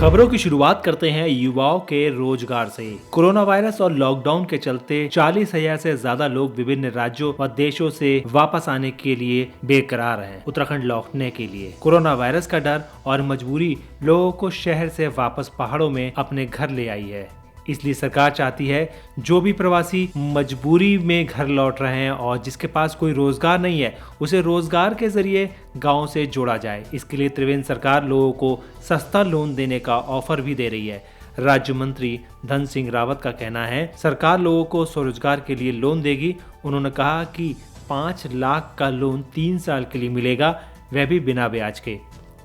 खबरों की शुरुआत करते हैं युवाओं के रोजगार से। कोरोना वायरस और लॉकडाउन के चलते 40,000 से ज्यादा लोग विभिन्न राज्यों और देशों से वापस आने के लिए बेकरार हैं। उत्तराखंड लौटने के लिए कोरोना वायरस का डर और मजबूरी लोगों को शहर से वापस पहाड़ों में अपने घर ले आई है। इसलिए सरकार चाहती है जो भी प्रवासी मजबूरी में घर लौट रहे हैं और जिसके पास कोई रोजगार नहीं है उसे रोजगार के जरिए गांव से जोड़ा जाए। इसके लिए त्रिवेंद्र सरकार लोगों को सस्ता लोन देने का ऑफर भी दे रही है। राज्य मंत्री धन सिंह रावत का कहना है सरकार लोगों को स्वरोजगार के लिए लोन देगी। उन्होंने कहा कि 5 लाख का लोन 3 साल के लिए मिलेगा, वह भी बिना ब्याज के,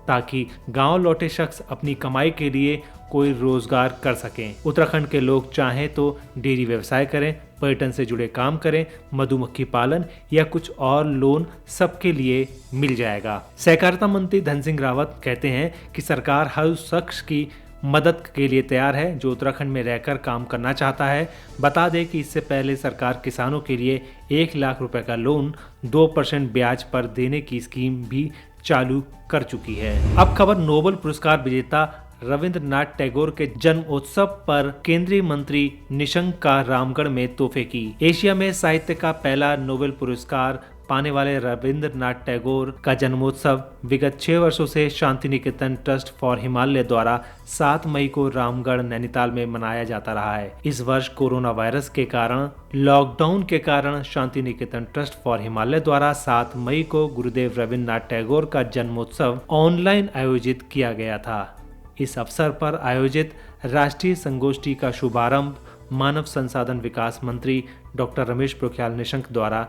ताकि गांव लौटे शख्स अपनी कमाई के लिए कोई रोजगार कर सकें। उत्तराखंड के लोग चाहें तो डेयरी व्यवसाय करें, पर्यटन से जुड़े काम करें, मधुमक्खी पालन या कुछ और लोन सबके लिए मिल जाएगा। सहकारिता मंत्री धन सिंह रावत कहते हैं कि सरकार हर शख्स की मदद के लिए तैयार है जो उत्तराखंड में रहकर काम करना चाहता है। बता दें कि इससे पहले सरकार किसानों के लिए 1 लाख रुपए का लोन 2% ब्याज पर देने की स्कीम भी चालू कर चुकी है। अब खबर नोबेल पुरस्कार विजेता रविंद्रनाथ टैगोर के जन्मोत्सव पर केंद्रीय मंत्री निशंक का रामगढ़ में तोहफे की। एशिया में साहित्य का पहला नोबेल पुरस्कार पाने वाले रविंद्रनाथ टैगोर का जन्मोत्सव विगत 6 वर्षों से शांति निकेतन ट्रस्ट फॉर हिमालय द्वारा 7 मई को रामगढ़ नैनीताल में मनाया जाता रहा है। इस वर्ष कोरोना वायरस के कारण लॉकडाउन के कारण शांति निकेतन ट्रस्ट फॉर हिमालय द्वारा 7 मई को गुरुदेव रविंद्रनाथ टैगोर का जन्मोत्सव ऑनलाइन आयोजित किया गया था। इस अवसर पर आयोजित राष्ट्रीय संगोष्ठी का शुभारंभ मानव संसाधन विकास मंत्री डॉक्टर रमेश पोखरियाल निशंक द्वारा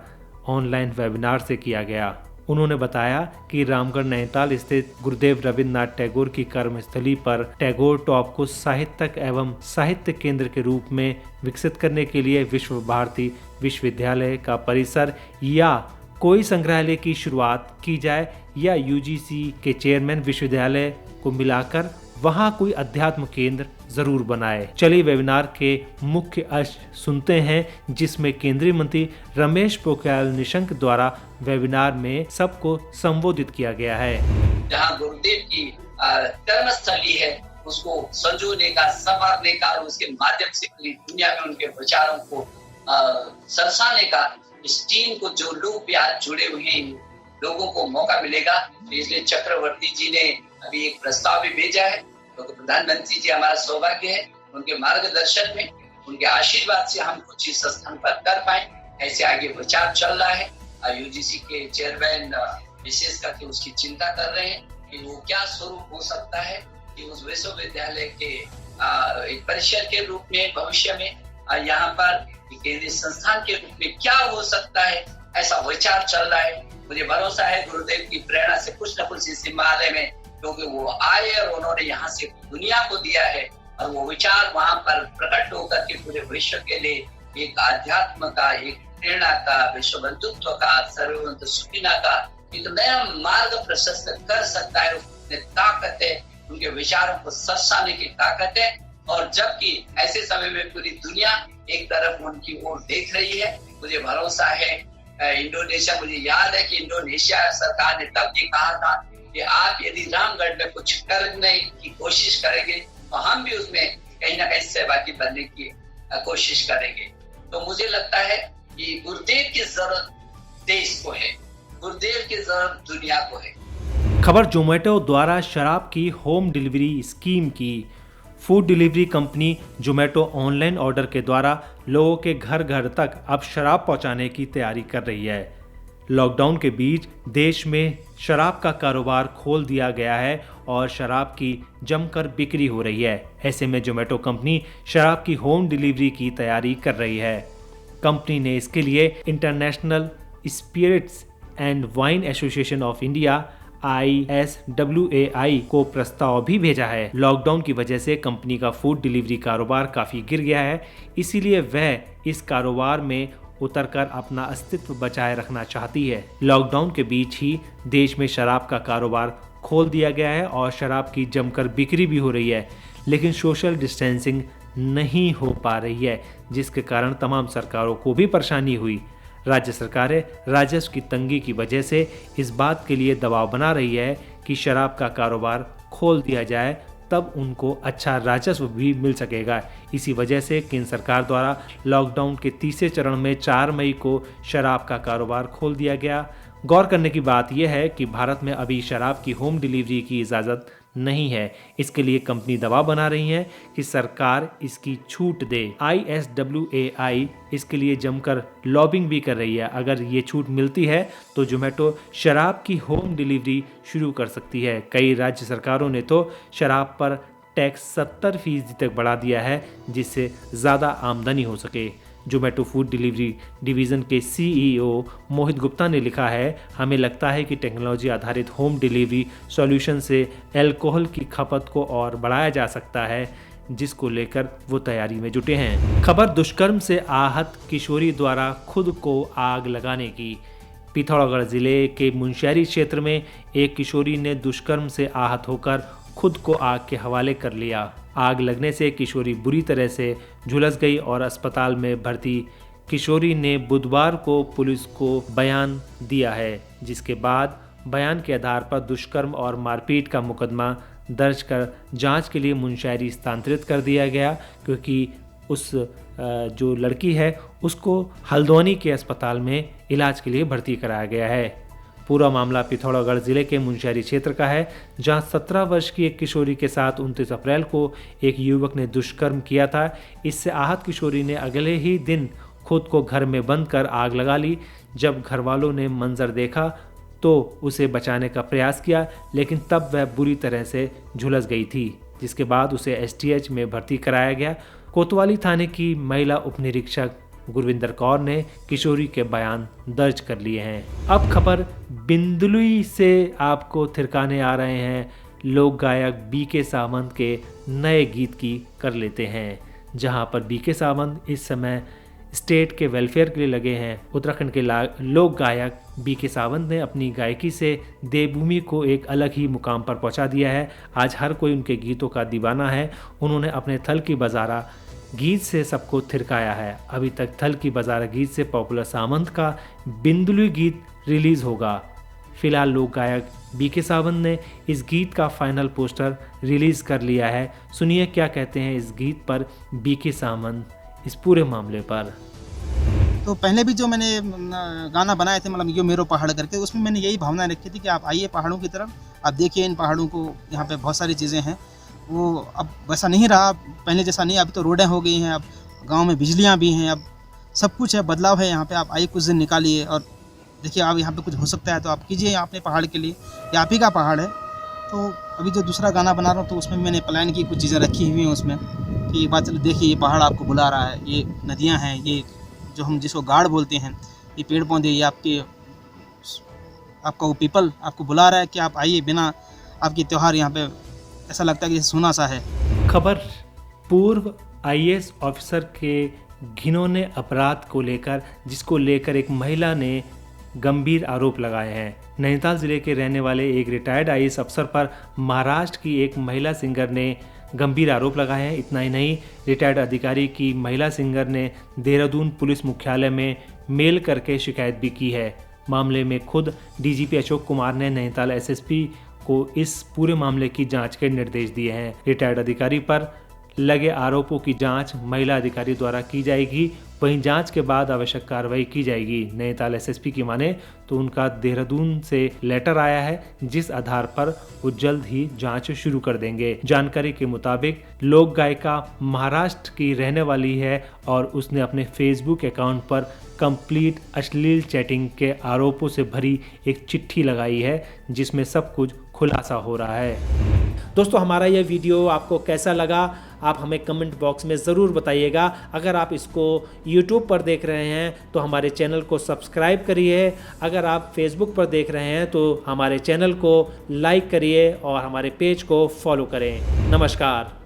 ऑनलाइन वेबिनार से किया गया। उन्होंने बताया कि रामगढ़ नैनीताल स्थित गुरुदेव रविंद्रनाथ टैगोर की कर्मस्थली पर टैगोर टॉप को साहित्यक एवं साहित्य केंद्र के रूप में विकसित करने के लिए विश्व भारती विश्वविद्यालय का परिसर या कोई संग्रहालय की शुरुआत की जाए या यूजीसी के चेयरमैन विश्वविद्यालय को मिलाकर वहां कोई अध्यात्म केंद्र जरूर बनाए। चलिए वेबिनार के मुख्य अंश सुनते हैं जिसमें केंद्रीय मंत्री रमेश पोखरियाल निशंक द्वारा वेबिनार में सबको संबोधित किया गया है। जहां गुरुदेव की कर्मस्थली है उसको संजोने का, संवारने का और उसके माध्यम से पूरी दुनिया में उनके विचारों को सरसाने का इस टीम को जो लोग आज जुड़े हुए हैं लोगों को मौका मिलेगा। इसलिए चक्रवर्ती जी ने अभी एक प्रस्ताव भी भेजा है तो प्रधानमंत्री जी हमारा सौभाग्य है उनके मार्गदर्शन में, उनके आशीर्वाद से हम कुछ इस स्थान पर कर पाए। ऐसे आगे विचार चल रहा है। यूजीसी के चेयरमैन विशेष करके उसकी चिंता कर रहे हैं कि वो क्या स्वरूप हो सकता है कि उस विश्वविद्यालय के एक परिसर के रूप में भविष्य में यहाँ पर केंद्रीय संस्थान के रूप में क्या हो सकता है, ऐसा विचार चल रहा है। मुझे भरोसा है गुरुदेव की प्रेरणा से कुछ न कुछ इस हिमालय में क्योंकि वो आए और उन्होंने यहाँ से दुनिया को दिया है और वो विचार वहाँ पर प्रकट होकर के पूरे विश्व के लिए एक आध्यात्म का, एक प्रेरणा का, विश्व बंधुत्व का, सर्ववंत सुखिना का एक नया मार्ग प्रशस्त कर सकता है। उसमें ताकत है, उनके विचारों को सरसाने की ताकत है। और जबकि ऐसे समय में पूरी दुनिया एक तरफ उनकी ओर देख रही है, मुझे भरोसा है इंडोनेशिया, मुझे याद है कि इंडोनेशिया सरकार ने तब ये कहा था कि आप यदि रामगढ़ में कुछ करने की कोशिश करेंगे तो हम भी उसमें कहीं ना कहीं सहभागी बनने की कोशिश करेंगे। तो मुझे लगता है कि गुरुदेव की जरूरत देश को है, गुरुदेव की जरूरत दुनिया को है। खबर जोमेटो द्वारा शराब की होम डिलीवरी स्कीम की। Food delivery company Zomato online order के द्वारा लोगों के घर घर तक अब शराब पहुंचाने की तैयारी कर रही है। लॉकडाउन के बीच देश में शराब का कारोबार खोल दिया गया है और शराब की जमकर बिक्री हो रही है। ऐसे में जोमेटो कंपनी शराब की होम डिलीवरी की तैयारी कर रही है। कंपनी ने इसके लिए international spirits and wine association of India ISWAI को प्रस्ताव भी भेजा है। लॉकडाउन की वजह से कंपनी का फूड डिलीवरी कारोबार काफी गिर गया है, इसीलिए वह इस कारोबार में उतरकर अपना अस्तित्व बचाए रखना चाहती है। लॉकडाउन के बीच ही देश में शराब का कारोबार खोल दिया गया है और शराब की जमकर बिक्री भी हो रही है, लेकिन सोशल डिस्टेंसिंग नहीं हो पा रही है, जिसके कारण तमाम सरकारों को भी परेशानी हुई। राज्य सरकारें राजस्व की तंगी की वजह से इस बात के लिए दबाव बना रही है कि शराब का कारोबार खोल दिया जाए तब उनको अच्छा राजस्व भी मिल सकेगा। इसी वजह से केंद्र सरकार द्वारा लॉकडाउन के तीसरे चरण में 4 मई को शराब का कारोबार खोल दिया गया। गौर करने की बात यह है कि भारत में अभी शराब की होम डिलीवरी की इजाज़त नहीं है। इसके लिए कंपनी दबाव बना रही है कि सरकार इसकी छूट दे। ISWAI इसके लिए जमकर लॉबिंग भी कर रही है। अगर ये छूट मिलती है तो जोमेटो शराब की होम डिलीवरी शुरू कर सकती है। कई राज्य सरकारों ने तो शराब पर टैक्स 70% तक बढ़ा दिया है, जिससे ज़्यादा आमदनी हो सके। जोमेटो फूड डिलीवरी डिवीज़न के CEO मोहित गुप्ता ने लिखा है, हमें लगता है कि टेक्नोलॉजी आधारित होम डिलीवरी सॉल्यूशन से अल्कोहल की खपत को और बढ़ाया जा सकता है, जिसको लेकर वो तैयारी में जुटे हैं। खबर दुष्कर्म से आहत किशोरी द्वारा खुद को आग लगाने की। पिथौरागढ़ जिले के मुनस्यारी क्षेत्र में एक किशोरी ने दुष्कर्म से आहत होकर खुद को आग के हवाले कर लिया। आग लगने से किशोरी बुरी तरह से झुलस गई और अस्पताल में भर्ती किशोरी ने बुधवार को पुलिस को बयान दिया है, जिसके बाद बयान के आधार पर दुष्कर्म और मारपीट का मुकदमा दर्ज कर जांच के लिए मुनस्यारी स्थानांतरित कर दिया गया, क्योंकि उस जो लड़की है उसको हल्द्वानी के अस्पताल में इलाज के लिए भर्ती कराया गया है। पूरा मामला पिथौरागढ़ जिले के मुनस्यारी क्षेत्र का है, जहां 17 वर्ष की एक किशोरी के साथ 29 अप्रैल को एक युवक ने दुष्कर्म किया था। इससे आहत किशोरी ने अगले ही दिन खुद को घर में बंद कर आग लगा ली। जब घर वालों ने मंजर देखा तो उसे बचाने का प्रयास किया, लेकिन तब वह बुरी तरह से झुलस गई थी, जिसके बाद उसे STH में भर्ती कराया गया। कोतवाली थाने की महिला उपनिरीक्षक गुरविंदर कौर ने किशोरी के बयान दर्ज कर लिए हैं। अब खबर बिंदलुई से आपको थिरकाने आ रहे हैं लोक गायक BK सावंत के नए गीत की कर लेते हैं, जहां पर BK सावंत इस समय स्टेट के वेलफेयर के लिए लगे हैं। उत्तराखंड के लोक गायक BK सावंत ने अपनी गायकी से देवभूमि को एक अलग ही मुकाम पर पहुंचा दिया है। आज हर कोई उनके गीतों का दीवाना है। उन्होंने अपने थल की बजारा गीत से सबको थिरकाया है। अभी तक थल की बजारा गीत से पॉपुलर सावंत का बिंदलुई गीत रिलीज होगा। फिलहाल लोक गायक BK सावंत ने इस गीत का फाइनल पोस्टर रिलीज कर लिया है। सुनिए क्या कहते हैं इस गीत पर BK सावंत इस पूरे मामले पर। तो पहले भी जो मैंने गाना बनाए थे, मतलब यो मेरो पहाड़ करके, उसमें मैंने यही भावना रखी थी कि आप आइए पहाड़ों की तरफ, आप देखिए इन पहाड़ों को, यहाँ पे बहुत सारी चीज़ें हैं। वो अब वैसा नहीं रहा, पहले जैसा नहीं। अभी तो रोडें हो गई हैं, अब गांव में बिजलियां भी हैं, अब सब कुछ है, बदलाव है यहाँ पे। आप आइए कुछ दिन निकालिए और देखिए आप यहाँ पे कुछ हो सकता है तो आप कीजिए अपने पहाड़ के लिए। ये आप ही का पहाड़ है। तो अभी जो दूसरा गाना बना रहा हूँ तो उसमें मैंने प्लान की कुछ चीज़ें रखी हुई हैं उसमें, कि एक बात चलो देखिए ये पहाड़ आपको बुला रहा है, ये नदियाँ हैं, ये जो हम जिसको गाड़ बोलते हैं, ये पेड़ पौधे, ये आपका वो पीपल आपको बुला रहा है कि आप आइए। बिना आपकी त्यौहार यहाँ पे ऐसा लगता है कि सुना सा है। खबर पूर्व IAS ऑफिसर के घिनौने अपराध को लेकर, जिसको लेकर एक महिला ने गंभीर आरोप लगाए हैं। नैनीताल जिले के रहने वाले एक रिटायर्ड IAS अफसर पर महाराष्ट्र की एक महिला सिंगर ने गंभीर आरोप लगाए हैं। इतना ही नहीं, रिटायर्ड अधिकारी की महिला सिंगर ने देहरादून पुलिस मुख्यालय में मेल करके शिकायत भी की है। मामले में खुद DGP अशोक कुमार ने नैनीताल SSP को इस पूरे मामले की जांच के निर्देश दिए हैं। रिटायर्ड अधिकारी पर लगे आरोपों की जांच महिला अधिकारी द्वारा की जाएगी। वहीं जांच के बाद आवश्यक कार्रवाई की जाएगी। नैनीताल SSP की माने तो उनका देहरादून से लेटर आया है, जिस आधार पर वो जल्द ही जांच शुरू कर देंगे। जानकारी के मुताबिक लोक गायिका महाराष्ट्र की रहने वाली है और उसने अपने फेसबुक अकाउंट पर कंप्लीट अश्लील चैटिंग के आरोपों से भरी एक चिट्ठी लगाई है, जिसमें सब कुछ खुलासा हो रहा है। दोस्तों, हमारा यह वीडियो आपको कैसा लगा आप हमें कमेंट बॉक्स में ज़रूर बताइएगा। अगर आप इसको YouTube पर देख रहे हैं तो हमारे चैनल को सब्सक्राइब करिए। अगर आप Facebook पर देख रहे हैं तो हमारे चैनल को लाइक करिए और हमारे पेज को फॉलो करें। नमस्कार।